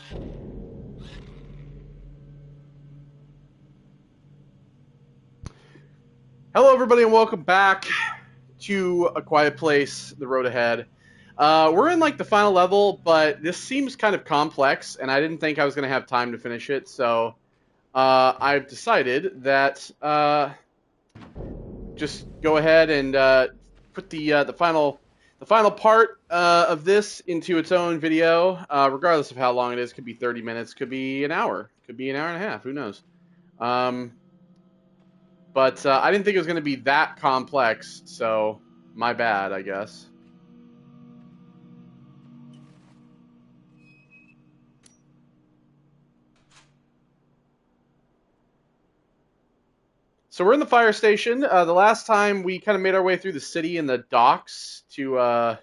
Hello, everybody, and welcome back to A Quiet Place: The Road Ahead. We're in like the final level, but this seems kind of complex, and I didn't think I was going to have time to finish it, so I've decided that just go ahead and put the final part of this into its own video, regardless of how long it is. Could be 30 minutes, could be an hour, could be an hour and a half. Who knows? But I didn't think it was going to be that complex, so my bad, I guess. So we're in the fire station. The last time we kind of made our way through the city and the docks to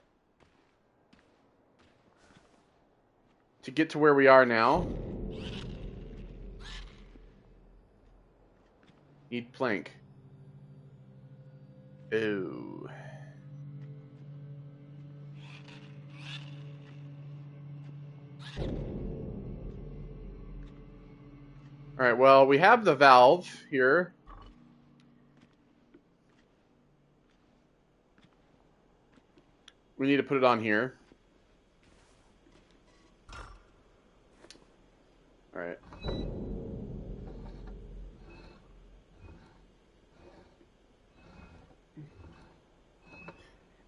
get to where we are now. Need plank. Ooh. Alright, well, we have the valve here. We need to put it on here. Alright.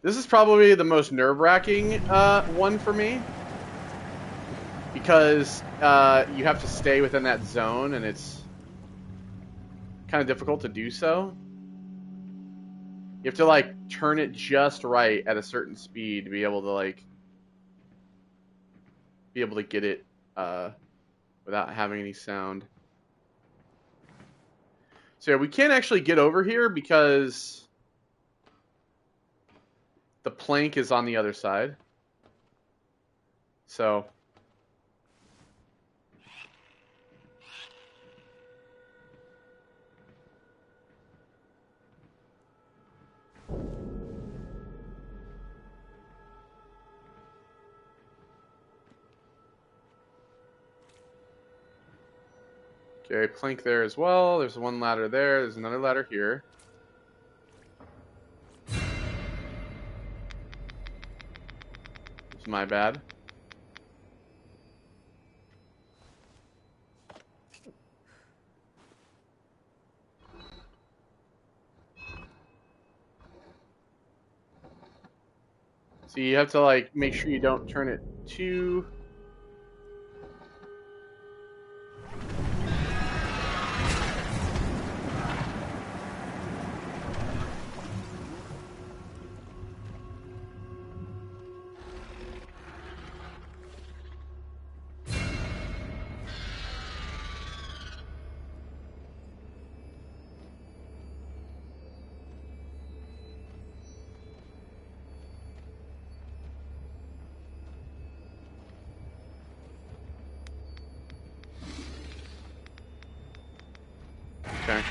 This is probably the most nerve-wracking one for me. Because you have to stay within that zone, and it's kind of difficult to do so. You have to, like, turn it just right at a certain speed to be able to, like, get it without having any sound. So yeah, we can't actually get over here because the plank is on the other side. So okay, plank there as well. There's one ladder there. There's another ladder here. It's my bad. So you have to, like, make sure you don't turn it too... Okay.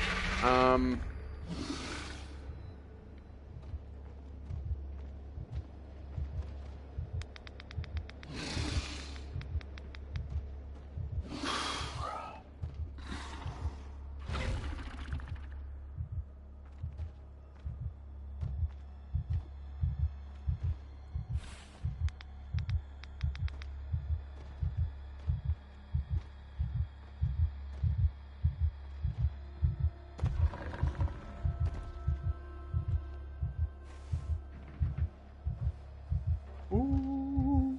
Ooh.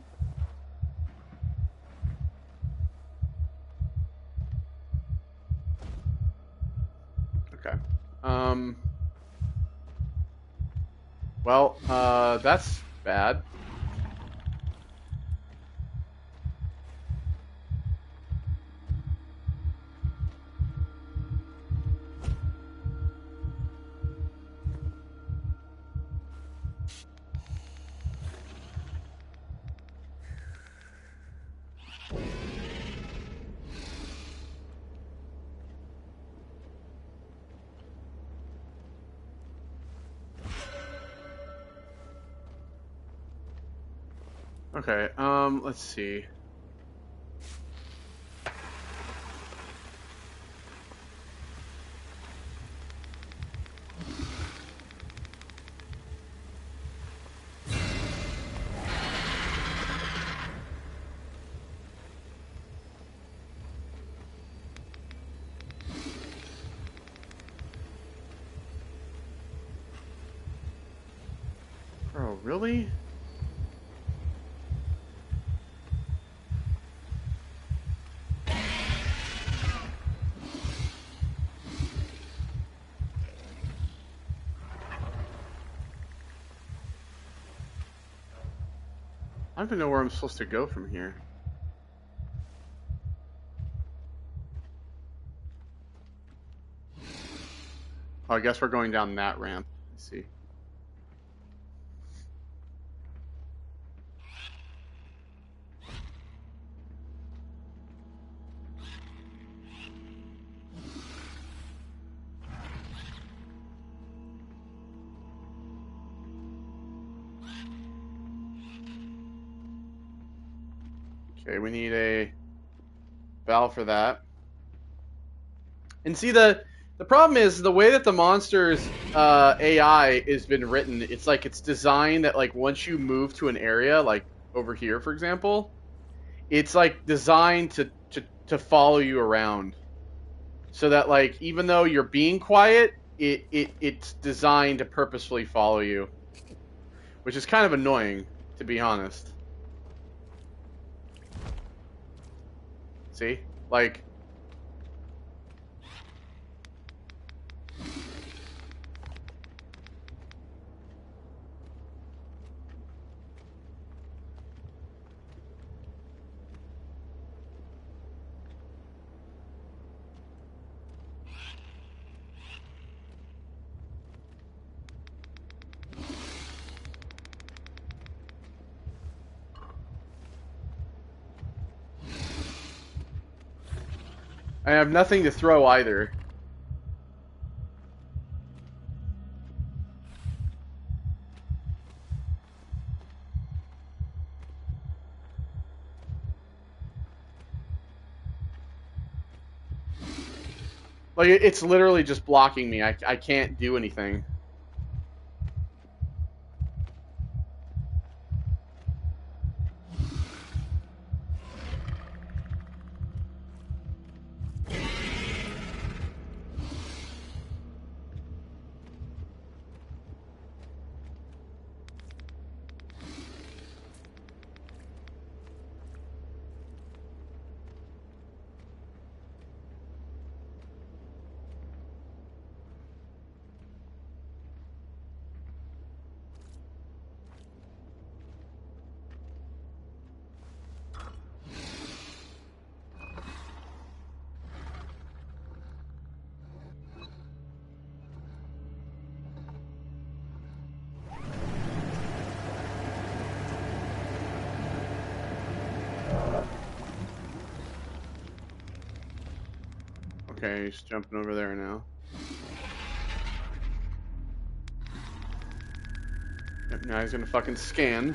Okay. Well, that's bad. Okay, let's see. Really? I don't even know where I'm supposed to go from here. Oh, I guess we're going down that ramp. Let's see. Okay, we need a valve for that. And see, the problem is the way that the monster's AI has been written. It's like it's designed that like once you move to an area, like over here, for example, it's like designed to follow you around, so that like even though you're being quiet, it's designed to purposefully follow you, which is kind of annoying, to be honest. See, like. I have nothing to throw either. Like, it's literally just blocking me. I can't do anything. Okay, he's jumping over there now. Yep, now he's gonna fucking scan.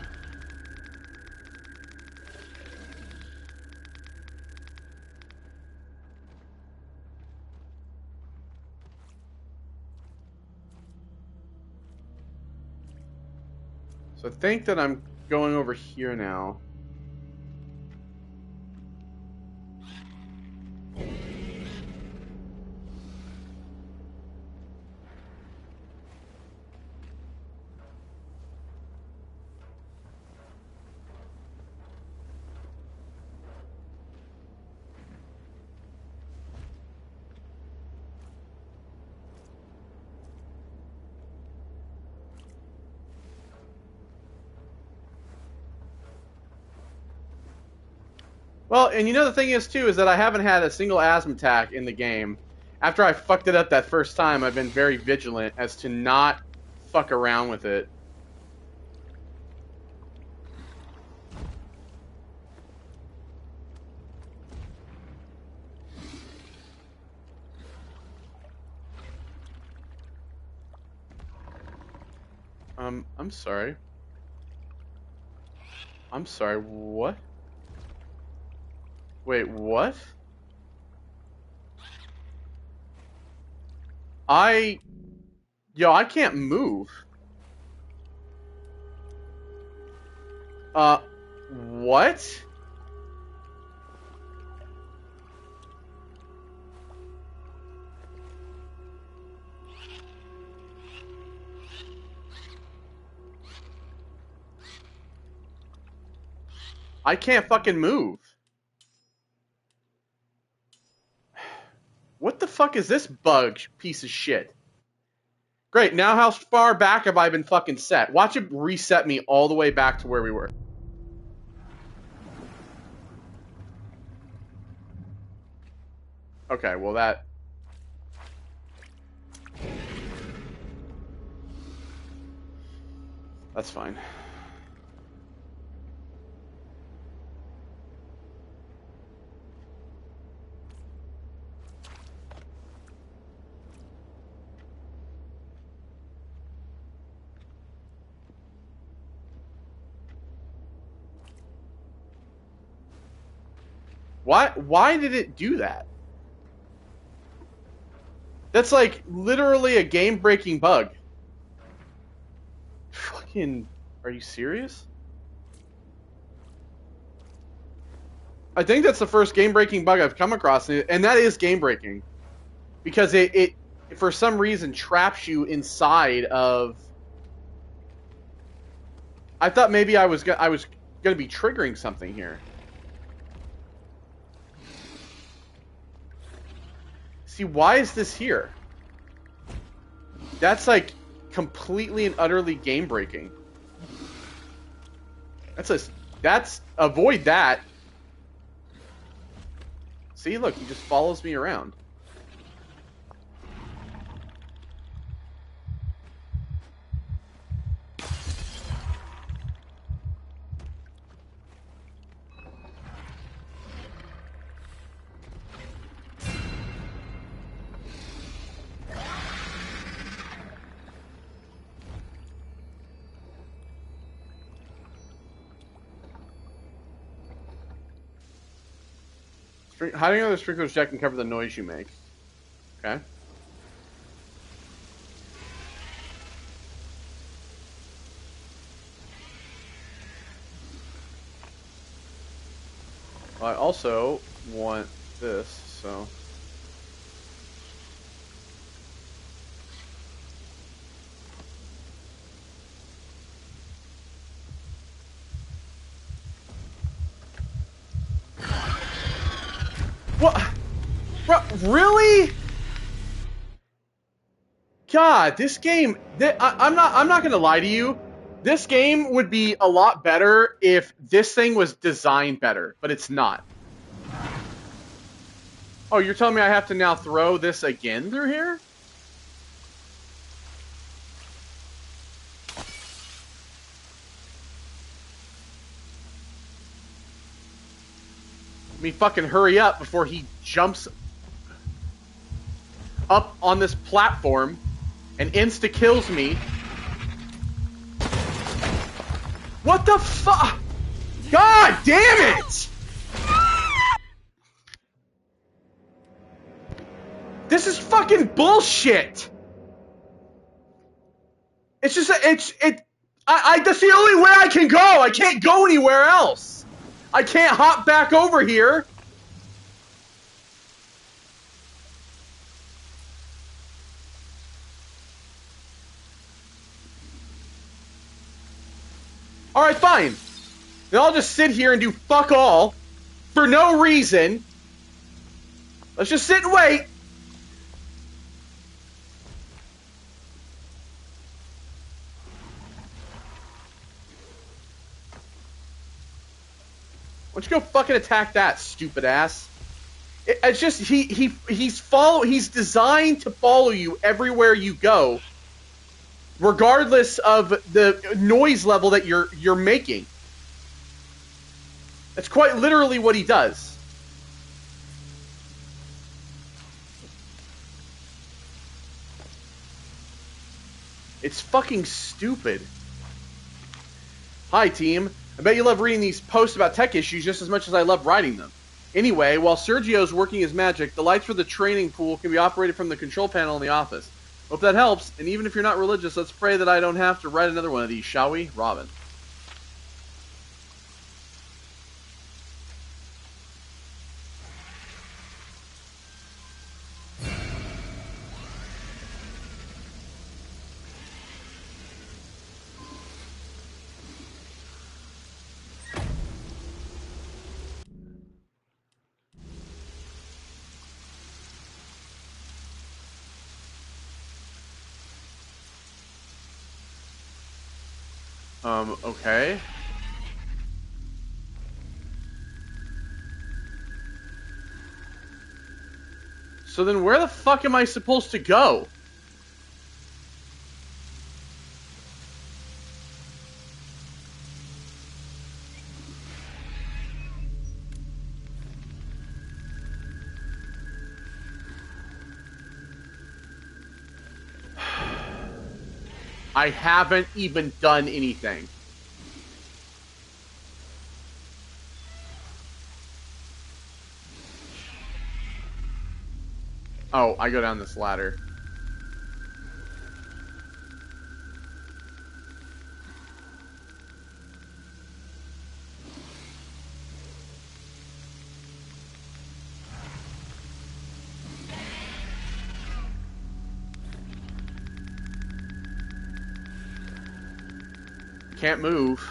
So I think that I'm going over here now. Well, and you know the thing is too is that I haven't had a single asthma attack in the game. After I fucked it up that first time, I've been very vigilant as to not fuck around with it. I'm sorry. I'm sorry, what? Wait, what? Yo, I can't move. What? I can't fucking move. What the fuck is this bug piece of shit? Great, now how far back have I been fucking set? Watch it reset me all the way back to where we were. Okay, well that's fine. Why did it do that? That's like literally a game-breaking bug. Fucking, are you serious? I think that's the first game-breaking bug I've come across, and that is game-breaking. Because it for some reason traps you inside of... I thought maybe I was gonna be triggering something here. See, why is this here? That's like completely and utterly game breaking. That's avoid that. See, look, he just follows me around. Hiding under the sprinkler's jet can cover the noise you make. Okay. Well, I also want this, so... What? Bro, really? God, this game... I'm not gonna lie to you. This game would be a lot better if this thing was designed better, but it's not. Oh, you're telling me I have to now throw this again through here? Let me fucking hurry up before he jumps up on this platform and insta-kills me. What the fuck? God damn it! This is fucking bullshit! It's just, that's the only way I can go! I can't go anywhere else! I can't hop back over here! Alright, fine. Then I'll just sit here and do fuck all for no reason. Let's just sit and wait. Why don't you go fucking attack that, stupid ass? It's just he's designed to follow you everywhere you go, regardless of the noise level that you're making. That's quite literally what he does. It's fucking stupid. Hi, team. I bet you love reading these posts about tech issues just as much as I love writing them. Anyway, while Sergio's working his magic, the lights for the training pool can be operated from the control panel in the office. Hope that helps, and even if you're not religious, let's pray that I don't have to write another one of these, shall we? Robin. Okay. So then where the fuck am I supposed to go? I haven't even done anything. Oh, I go down this ladder. Can't move.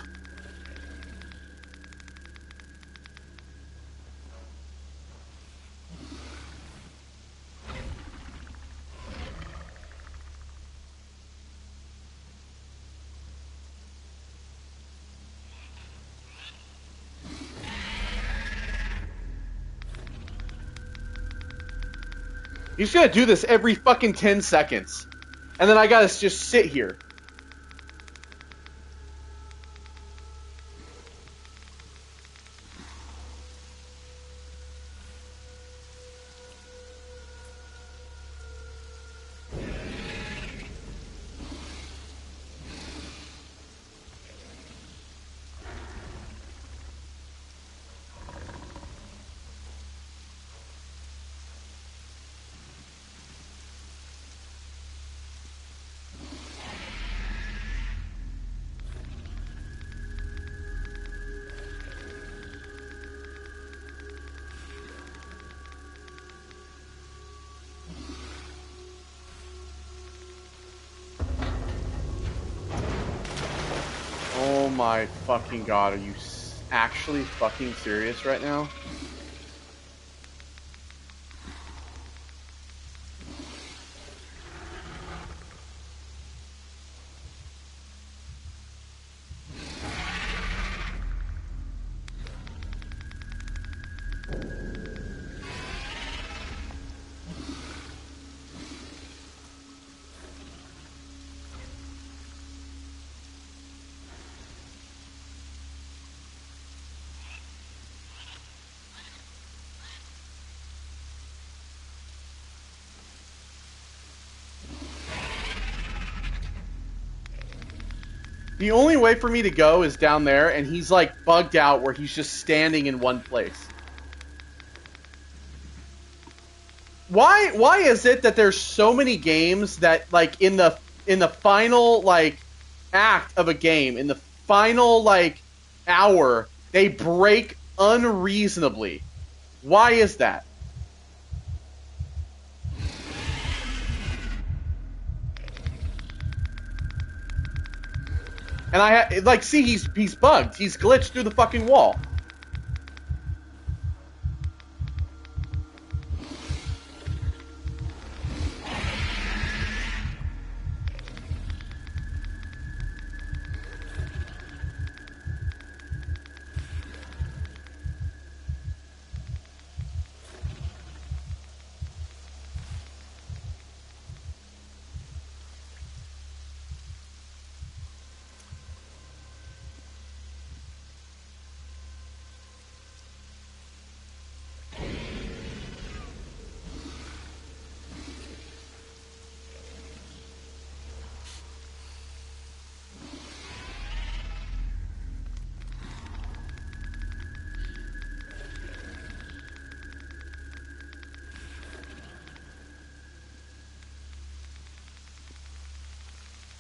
He's gonna do this every fucking 10 seconds. And then I gotta just sit here. Oh my fucking god, are you actually fucking serious right now? The only way for me to go is down there, and he's like bugged out where he's just standing in one place. Why is it that there's so many games that like in the final like act of a game, in the final like hour, they break unreasonably? Why is that? And like see he's bugged. He's glitched through the fucking wall.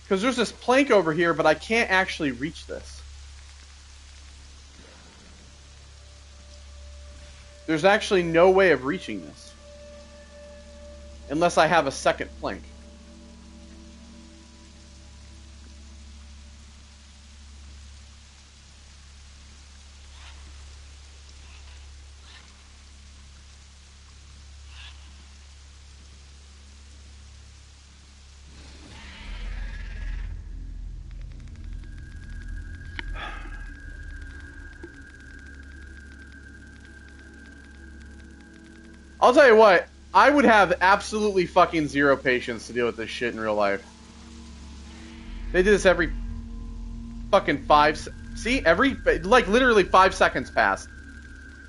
Because there's this plank over here, but I can't actually reach this. There's actually no way of reaching this. Unless I have a second plank. I'll tell you what, I would have absolutely fucking zero patience to deal with this shit in real life. They do this every fucking see, every, like, literally 5 seconds pass.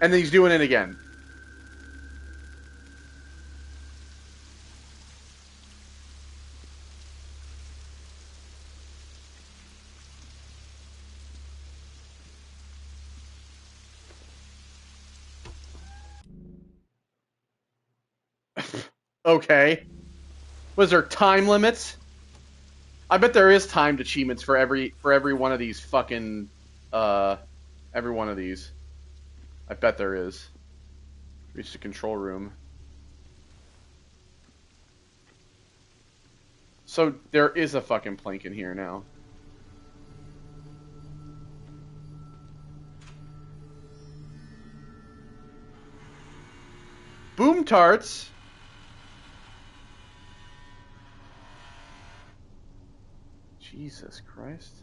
And then he's doing it again. Okay. Was there time limits? I bet there is timed achievements for every one of these fucking every one of these. I bet there is. Reach the control room. So there is a fucking plank in here now. Boom tarts. Jesus Christ.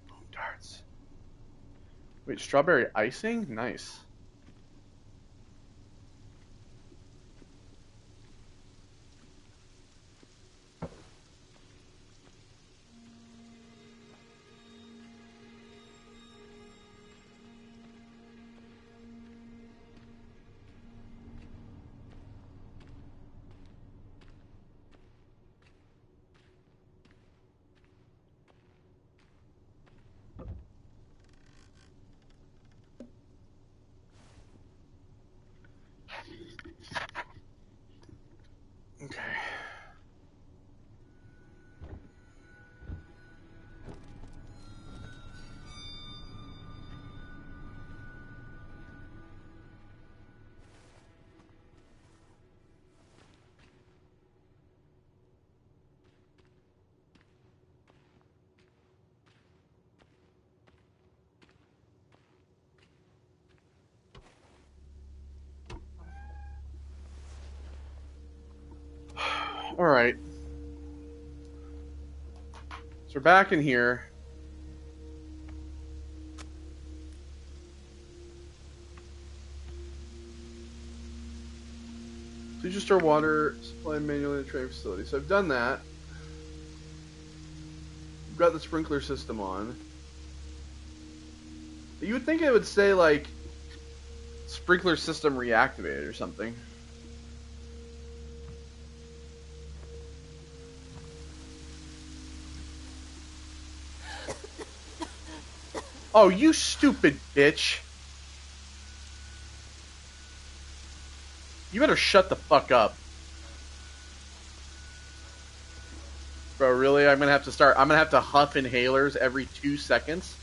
Boom tarts. Wait, strawberry icing? Nice. Okay. All right. So we're back in here. Please just store water supply manually in the training facility. So I've done that. We've got the sprinkler system on. You would think it would say, like, sprinkler system reactivated or something. Oh, you stupid bitch. You better shut the fuck up. Bro, really? I'm gonna have to huff inhalers every 2 seconds?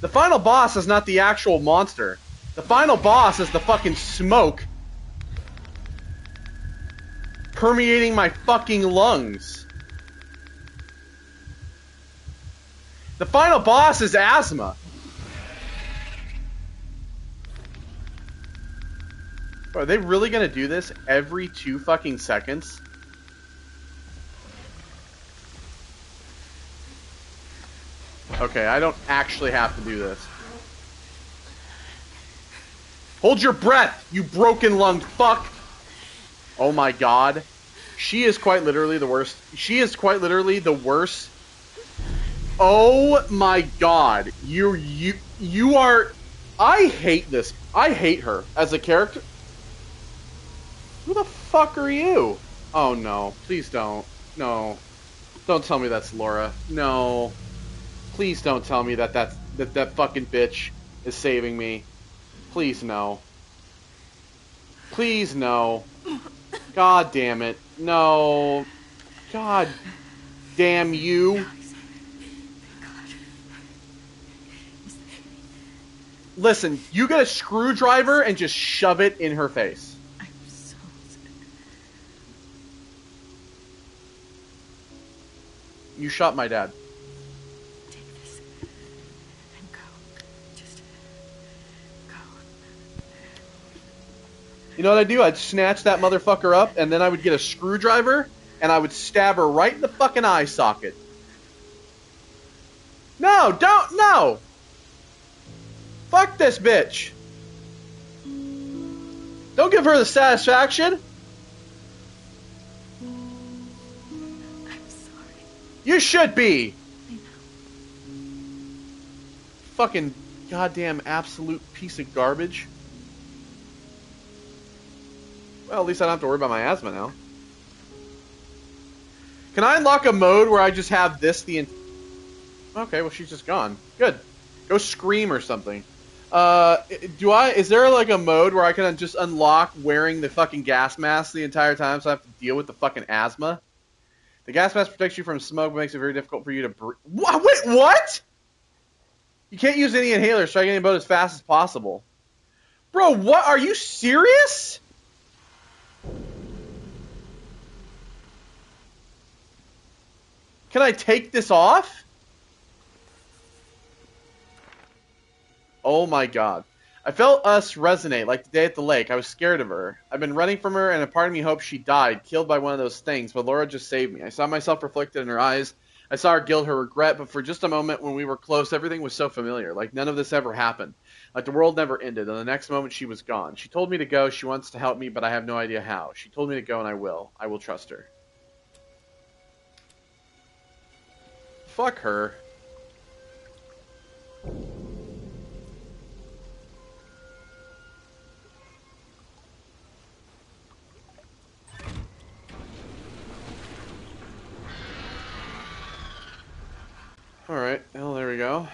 The final boss is not the actual monster. The final boss is the fucking smoke permeating my fucking lungs. The final boss is asthma. Are they really gonna do this every 2 fucking seconds? Okay, I don't actually have to do this. Hold your breath, you broken-lunged fuck! Oh my god. She is quite literally the worst. She is quite literally the worst. Oh my god. You are... I hate this. I hate her as a character. Who the fuck are you? Oh no. Please don't. No. Don't tell me that's Laura. No. Please don't tell me that that fucking bitch is saving me. Please no. Please no. God damn it. No. God damn you. Listen, you get a screwdriver and just shove it in her face. I'm so sick. You shot my dad. Take this and go. Just go. You know what I'd do? I'd snatch that motherfucker up, and then I would get a screwdriver, and I would stab her right in the fucking eye socket. No, don't, no! Fuck this bitch! Don't give her the satisfaction! I'm sorry. You should be! I know. Fucking goddamn absolute piece of garbage. Well, at least I don't have to worry about my asthma now. Can I unlock a mode where I just have this the Okay, well she's just gone. Good. Go scream or something. Is there like a mode where I can just unlock wearing the fucking gas mask the entire time so I have to deal with the fucking asthma? The gas mask protects you from smoke but makes it very difficult for you to breathe. Wait, what? You can't use any inhalers, so I get about as fast as possible. Bro, what? Are you serious? Can I take this off? Oh my god. I felt us resonate like the day at the lake. I was scared of her. I've been running from her, and a part of me hopes she died, killed by one of those things, but Laura just saved me. I saw myself reflected in her eyes. I saw her guilt, her regret, but for just a moment when we were close, everything was so familiar, like none of this ever happened. Like the world never ended, and the next moment she was gone. She told me to go, she wants to help me, but I have no idea how. She told me to go, and I will. I will trust her. Fuck her. Alright, well, there we go.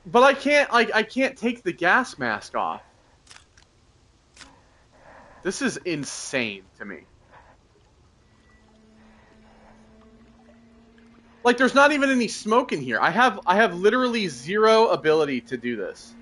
But I can't take the gas mask off. This is insane to me. Like, there's not even any smoke in here. I have literally zero ability to do this.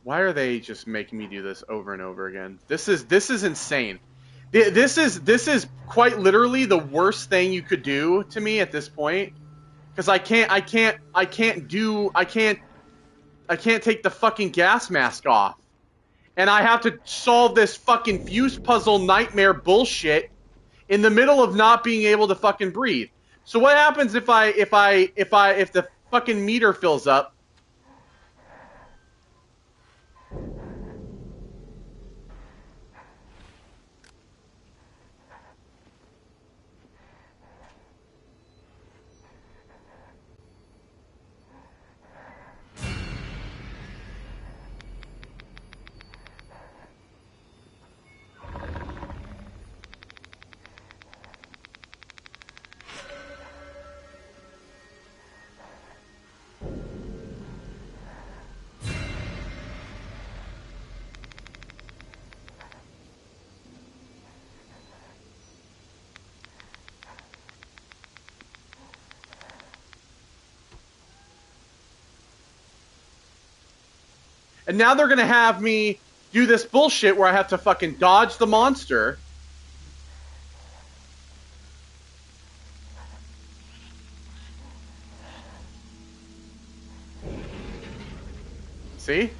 Why are they just making me do this over and over again? This is insane. This is quite literally the worst thing you could do to me at this point, because I can't take the fucking gas mask off, and I have to solve this fucking fuse puzzle nightmare bullshit in the middle of not being able to fucking breathe. So what happens if the fucking meter fills up? And now they're gonna have me do this bullshit where I have to fucking dodge the monster. See?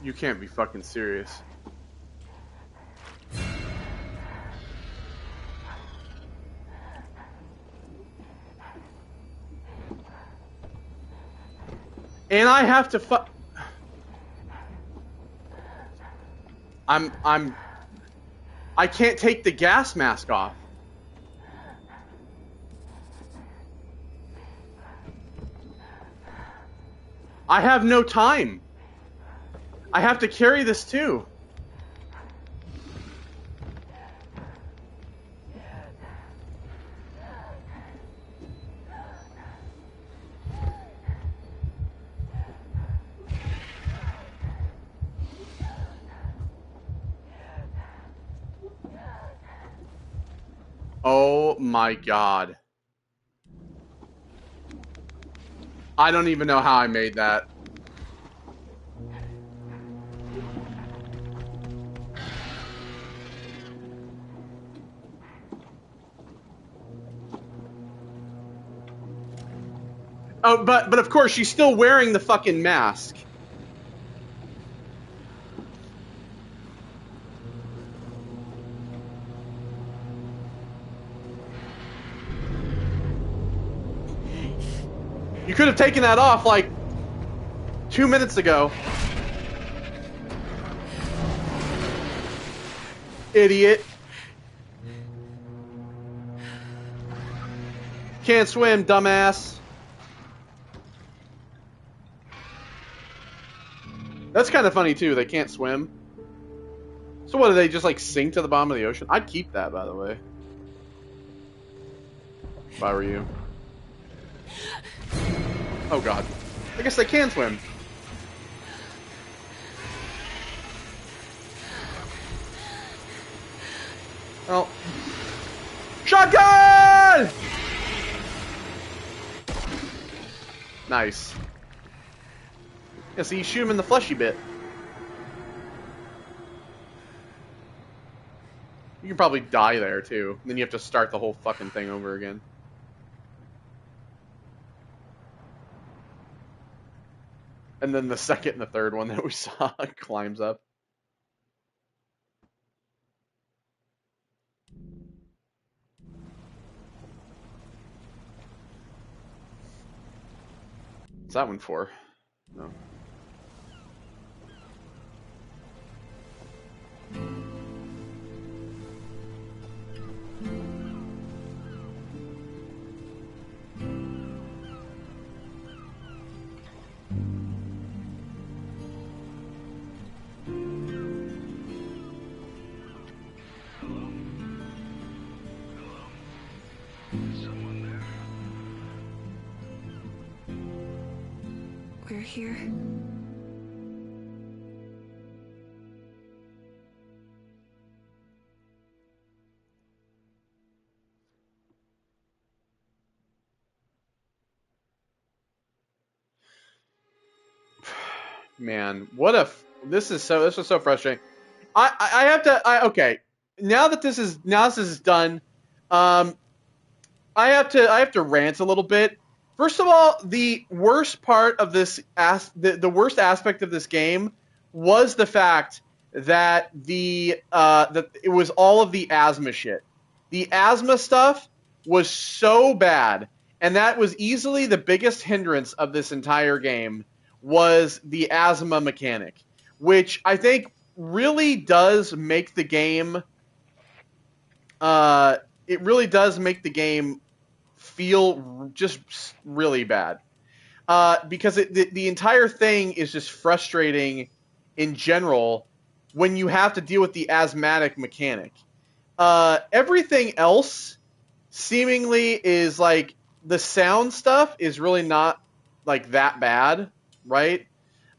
You can't be fucking serious. And I have to I can't take the gas mask off. I have no time. I have to carry this too. Oh my god. I don't even know how I made that. Oh, but of course she's still wearing the fucking mask. You could have taken that off like 2 minutes ago. Idiot. Can't swim, dumbass. That's kind of funny too, they can't swim. So what, do they just like sink to the bottom of the ocean? I'd keep that, by the way. If I were you. Oh god. I guess they can swim. Well. Shotgun! Nice. Yeah, so you shoot him in the fleshy bit. You can probably die there too. Then you have to start the whole fucking thing over again. And then the second and the third one that we saw climbs up. What's that one for? No. We're here. Man, what a this is so frustrating. I have to okay. Now this is done, I have to rant a little bit. First of all, the worst part of this, the worst aspect of this game was the fact that that it was all of the asthma shit. The asthma stuff was so bad, and that was easily the biggest hindrance of this entire game, was the asthma mechanic, which I think really does make the game it really does make the game feel just really bad, because the entire thing is just frustrating in general when you have to deal with the asthmatic mechanic. Everything else seemingly is like, the sound stuff is really not like that bad, right?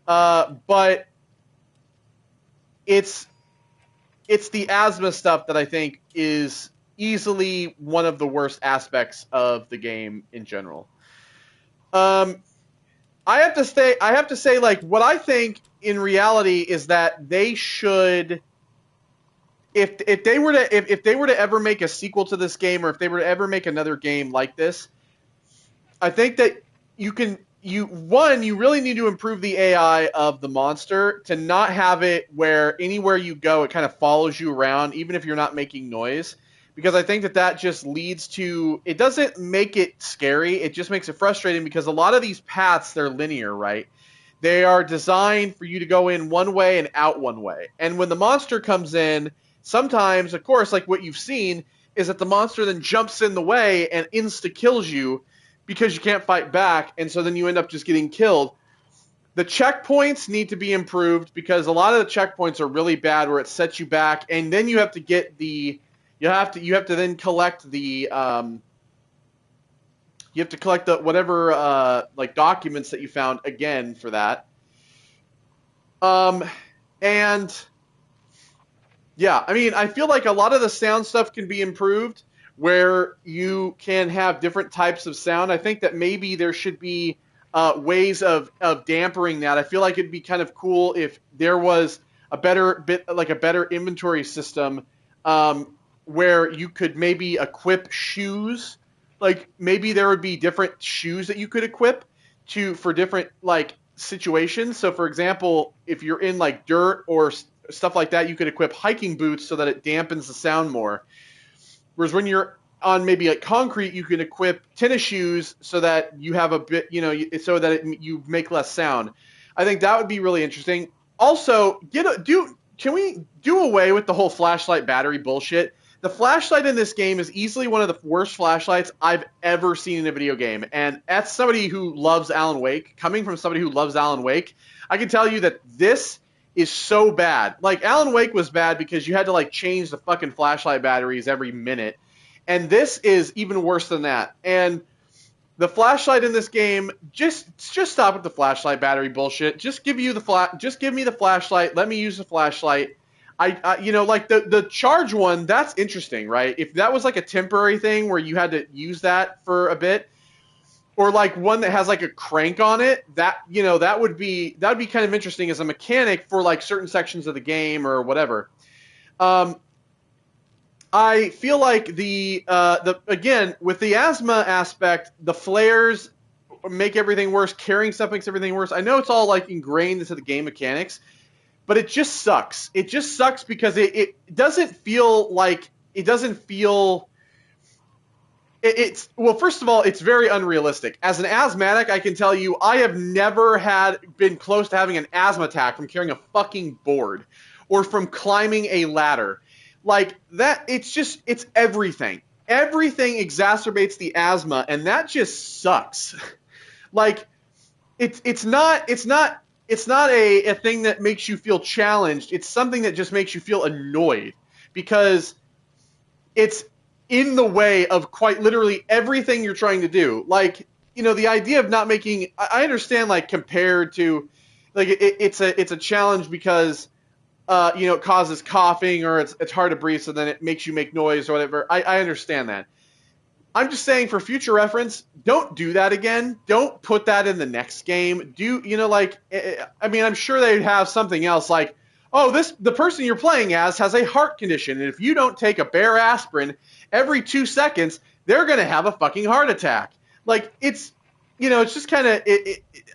But it's the asthma stuff that I think is easily one of the worst aspects of the game in general. I have to say, like, what I think in reality is that they should, if they were to ever make a sequel to this game, or if they were to ever make another game like this, I think that you really need to improve the AI of the monster, to not have it where anywhere you go it kind of follows you around even if you're not making noise, because I think that just leads to, it doesn't make it scary, it just makes it frustrating, because a lot of these paths, they're linear, right? They are designed for you to go in one way and out one way. And when the monster comes in, sometimes, of course, like what you've seen, is that the monster then jumps in the way and insta-kills you because you can't fight back, and so then you end up just getting killed. The checkpoints need to be improved, because a lot of the checkpoints are really bad, where it sets you back, and then you have to get the, you have to then collect the, you have to collect the whatever like documents that you found again for that. And yeah, I mean, I feel like a lot of the sound stuff can be improved, where you can have different types of sound. I think that maybe there should be ways of dampering that. I feel like it'd be kind of cool if there was a better inventory system, where you could maybe equip shoes. Like, maybe there would be different shoes that you could equip for different like situations. So for example, if you're in like dirt or stuff like that, you could equip hiking boots so that it dampens the sound more. Whereas when you're on maybe like concrete, you can equip tennis shoes so that you have a bit, so that you make less sound. I think that would be really interesting. Also, can we do away with the whole flashlight battery bullshit? The flashlight in this game is easily one of the worst flashlights I've ever seen in a video game. And as somebody who loves Alan Wake, coming from somebody who loves Alan Wake, I can tell you that this is so bad. Like, Alan Wake was bad because you had to like change the fucking flashlight batteries every minute, and this is even worse than that. And the flashlight in this game, just stop with the flashlight battery bullshit. Just give me the flashlight. Let me use the flashlight. Like the charge one, that's interesting, right? If that was like a temporary thing where you had to use that for a bit, or like one that has like a crank on it, that would be kind of interesting as a mechanic for like certain sections of the game or whatever. I feel like again, with the asthma aspect, the flares make everything worse. Carrying stuff makes everything worse. I know it's all like ingrained into the game mechanics, but it just sucks. It just sucks because it doesn't feel like, well, first of all, it's very unrealistic. As an asthmatic, I can tell you, I have never been close to having an asthma attack from carrying a fucking board or from climbing a ladder. Like that, it's everything. Everything exacerbates the asthma, and that just sucks. Like, it's not a thing that makes you feel challenged. It's something that just makes you feel annoyed, because it's in the way of quite literally everything you're trying to do. Like, the idea of not making, I understand, like, compared to, like, it's a challenge because, it causes coughing, or it's hard to breathe, so then it makes you make noise or whatever. I understand that. I'm just saying, for future reference, don't do that again. Don't put that in the next game. I'm sure they'd have something else like, oh, the person you're playing as has a heart condition, and if you don't take a bare aspirin every 2 seconds, they're going to have a fucking heart attack. Like, it's, it's just kind of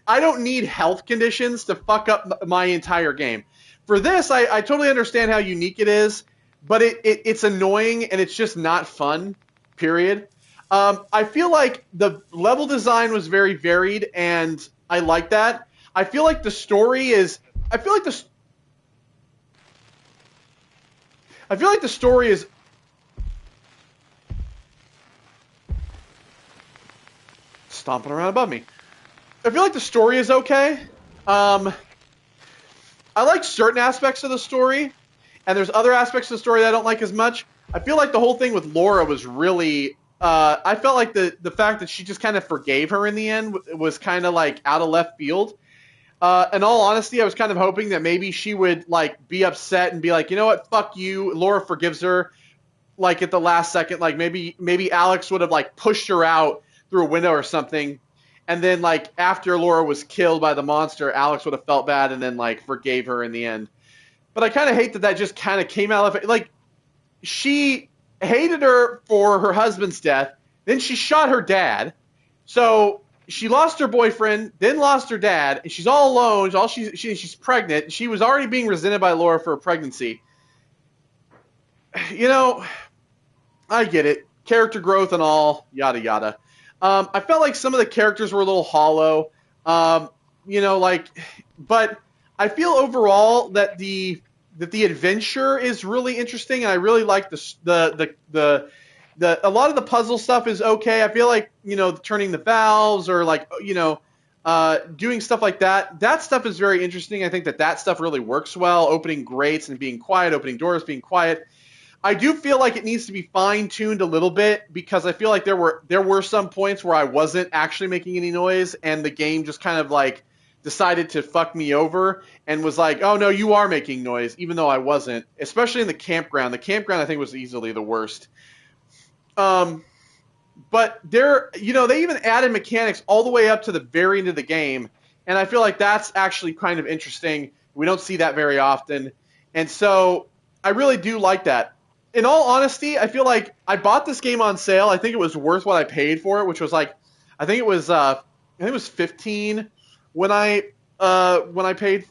I don't need health conditions to fuck up my entire game. For this, I totally understand how unique it is, but it's annoying and it's just not fun. Period. I feel like the level design was very varied, and I like that. I feel like the story is. I feel like the story is. Stomping around above me. I feel like the story is okay. I like certain aspects of the story, and there's other aspects of the story that I don't like as much. I feel like the whole thing with Laura was really. I felt like the fact that she just kind of forgave her in the end was kind of like out of left field. In all honesty, I was kind of hoping that maybe she would like be upset and be like, you know what, fuck you. Laura forgives her, like at the last second. Like maybe Alex would have like pushed her out through a window or something, and then like after Laura was killed by the monster, Alex would have felt bad and then like forgave her in the end. But I kind of hate that just kind of came out of it. Like she hated her for her husband's death, then she shot her dad, so she lost her boyfriend, then lost her dad, and she's all alone. She's pregnant. She was already being resented by Laura for her pregnancy. I get it, character growth and all, yada yada. I felt like some of the characters were a little hollow, but I feel overall that the adventure is really interesting, and I really like a lot of the puzzle stuff is okay. I feel like turning the valves or doing stuff like that. That stuff is very interesting. I think that stuff really works well. Opening grates and being quiet, opening doors, being quiet. I do feel like it needs to be fine-tuned a little bit because I feel like there were some points where I wasn't actually making any noise and the game just kind of like decided to fuck me over and was like, oh no, you are making noise, even though I wasn't, especially in the campground. The campground I think was easily the worst. But they even added mechanics all the way up to the very end of the game, and I feel like that's actually kind of interesting. We don't see that very often, and so I really do like that. In all honesty, I feel like I bought this game on sale. I think it was worth what I paid for it, which was like, I think it was 15 when I paid what I paid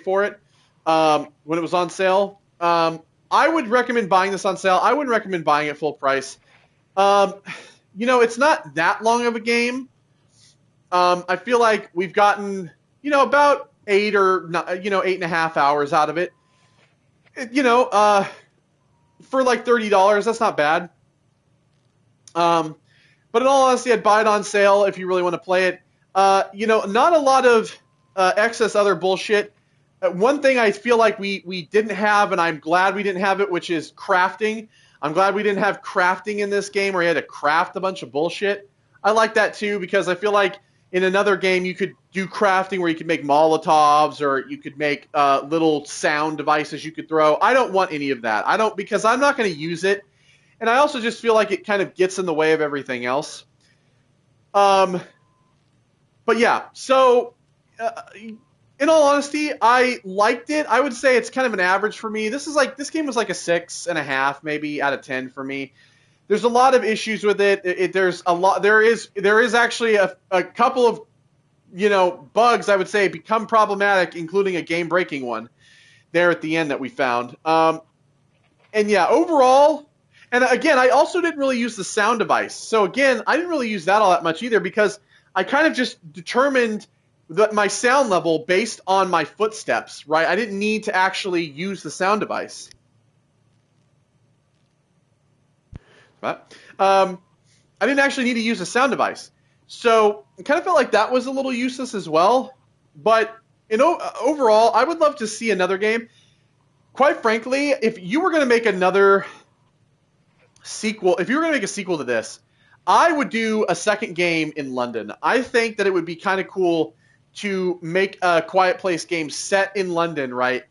for it when it was on sale. I would recommend buying this on sale. I wouldn't recommend buying it full price. It's not that long of a game. I feel like we've gotten about 8.5 hours out of it. For like $30, that's not bad. But in all honesty, I'd buy it on sale if you really want to play it. Not a lot of excess other bullshit. One thing I feel like we didn't have, and I'm glad we didn't have it, which is crafting. I'm glad we didn't have crafting in this game where you had to craft a bunch of bullshit. I like that too because I feel like in another game you could do crafting where you could make Molotovs or you could make little sound devices you could throw. I don't want any of that. Because I'm not going to use it. And I also just feel like it kind of gets in the way of everything else. But yeah, so in all honesty, I liked it. I would say it's kind of an average for me. This game was like a 6.5 maybe out of 10 for me. There's a lot of issues with it. There's a lot. There is actually a couple of bugs I would say become problematic, including a game-breaking one there at the end that we found. And yeah, overall, and again, I also didn't really use the sound device. So again, I didn't really use that all that much either because I kind of just determined my sound level based on my footsteps, right? I didn't need to actually use the sound device. But I didn't actually need to use a sound device. So I kind of felt like that was a little useless as well. But overall, I would love to see another game. Quite frankly, if you were going to make another sequel, if you were going to make a sequel to this, I would do a second game in London. I think that it would be kind of cool to make a Quiet Place game set in London, right?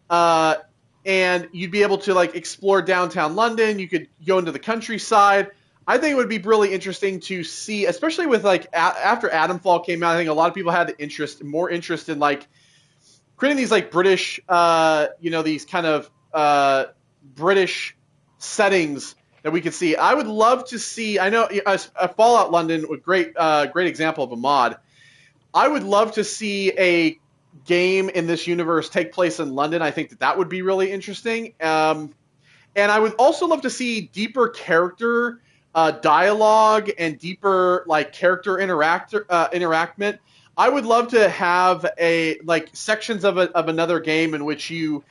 And you'd be able to like explore downtown London. You could go into the countryside. I think it would be really interesting to see, especially with like after Atomfall came out. I think a lot of people had more interest in like creating these like British, these kind of British settings that we could see. I would love to see. I know a Fallout London, a great example of a mod. I would love to see a game in this universe take place in London. I think that would be really interesting. And I would also love to see deeper character dialogue and deeper like character interactment. I would love to have sections of another game in which you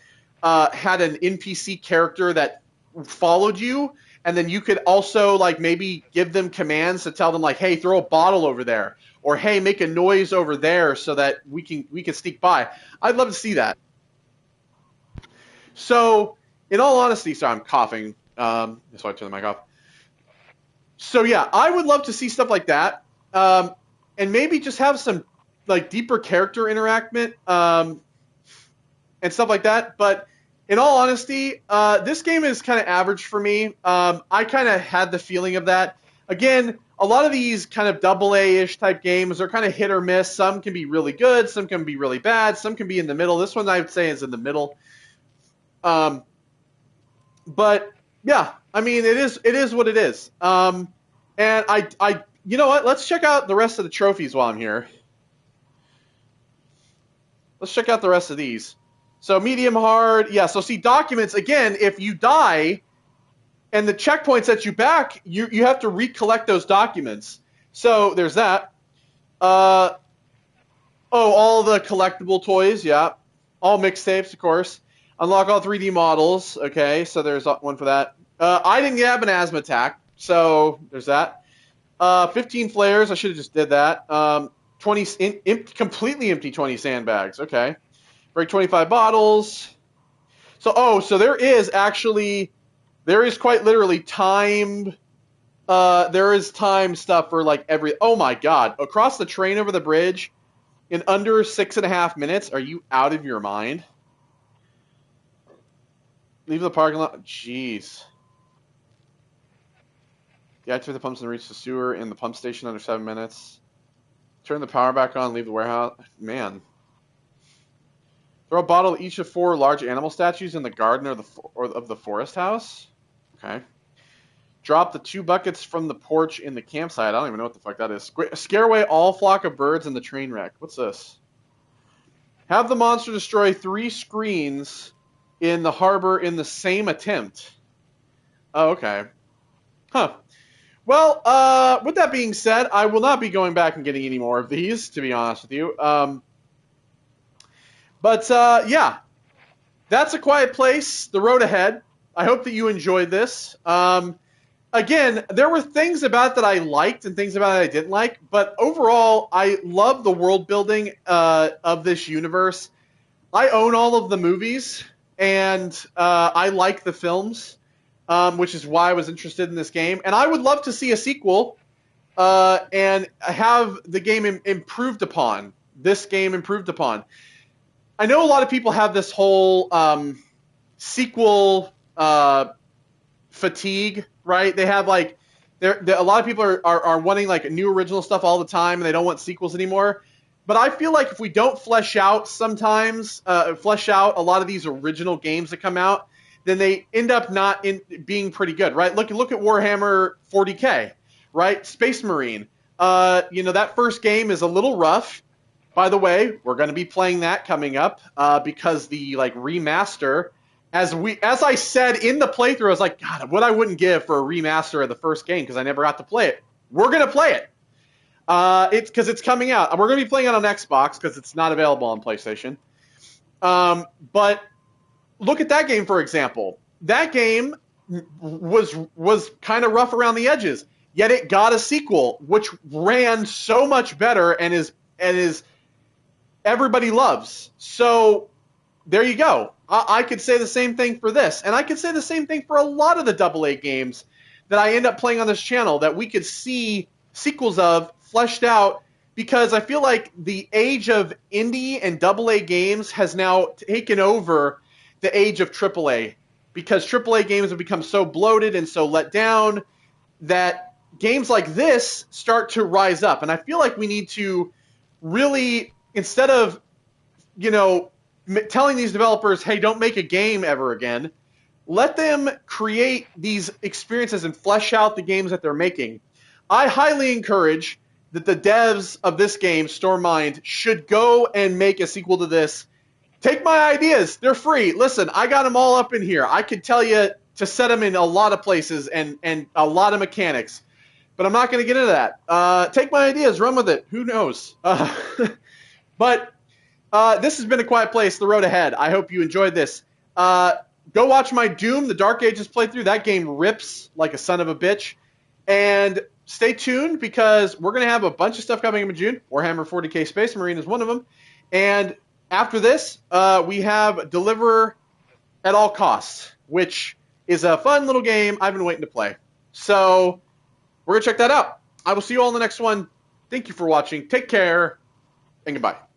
had an NPC character that followed you, and then you could also like maybe give them commands to tell them like, hey, throw a bottle over there, or hey, make a noise over there so that we can sneak by. I'd love to see that. So, in all honesty, sorry, I'm coughing. So I turn the mic off. So yeah, I would love to see stuff like that, and maybe just have some like deeper character interactment and stuff like that. But in all honesty, this game is kind of average for me. I kind of had the feeling of that. Again, a lot of these kind of AA-ish type games are kind of hit or miss. Some can be really good, some can be really bad, some can be in the middle. This one I would say is in the middle. But yeah, I mean it is what it is. And I you know what? Let's check out the rest of the trophies while I'm here. Let's check out the rest of these. So medium hard, yeah. So see documents again. If you die, and the checkpoint sets you back, you have to recollect those documents. So there's that. All the collectible toys, yeah. All mixtapes, of course. Unlock all 3D models. Okay, so there's one for that. I didn't have an asthma attack, so there's that. 15 flares. I should have just did that. 20 completely empty 20 sandbags. Okay. Break 25 bottles. So there is quite literally timed. There is time stuff for like every. Oh my God! Across the train over the bridge in under 6.5 minutes. Are you out of your mind? Leave the parking lot. Jeez. Deactivate the pumps and reach the sewer in the pump station under 7 minutes. Turn the power back on. Leave the warehouse. Man. Throw a bottle of each of 4 large animal statues in the garden of the forest house. Okay. Drop the 2 buckets from the porch in the campsite. I don't even know what the fuck that is. Scare away all flock of birds in the train wreck. What's this? Have the monster destroy 3 screens in the harbor in the same attempt. Oh, okay. Huh. Well, with that being said, I will not be going back and getting any more of these, to be honest with you. Yeah, that's A Quiet Place, The Road Ahead. I hope that you enjoyed this. Again, there were things about it that I liked and things about it I didn't like, but overall, I love the world building of this universe. I own all of the movies, and I like the films, which is why I was interested in this game. And I would love to see a sequel and have the game improved upon. This game improved upon. I know a lot of people have this whole sequel fatigue, right? They have like, a lot of people are wanting like new original stuff all the time, and they don't want sequels anymore. But I feel like if we don't flesh out a lot of these original games that come out, then they end up not being pretty good, right? Look at Warhammer 40K, right? Space Marine. That first game is a little rough. By the way, we're going to be playing that coming up because the like remaster, as I said in the playthrough, I was like, God, what I wouldn't give for a remaster of the first game because I never got to play it. We're going to play it. It's because it's coming out. We're going to be playing it on Xbox because it's not available on PlayStation. But look at that game, for example. That game was kind of rough around the edges, yet it got a sequel, which ran so much better and is everybody loves. So there you go. I could say the same thing for this, and I could say the same thing for a lot of the AA games that I end up playing on this channel that we could see sequels of fleshed out, because I feel like the age of indie and AA games has now taken over the age of AAA, because AAA games have become so bloated and so let down that games like this start to rise up. And I feel like we need to really, instead of, telling these developers, hey, don't make a game ever again, Let them create these experiences and flesh out the games that they're making. I highly encourage that the devs of this game, Stormmind, should go and make a sequel to this. Take my ideas. They're free. Listen, I got them all up in here. I could tell you to set them in a lot of places and a lot of mechanics. But I'm not going to get into that. Take my ideas. Run with it. Who knows? But this has been A Quiet Place, The Road Ahead. I hope you enjoyed this. Go watch my Doom, the Dark Ages playthrough. That game rips like a son of a bitch. And stay tuned because we're going to have a bunch of stuff coming in June. Warhammer 40k Space Marine is one of them. And after this, we have Deliver at All Costs, which is a fun little game I've been waiting to play. So we're going to check that out. I will see you all in the next one. Thank you for watching. Take care, and goodbye.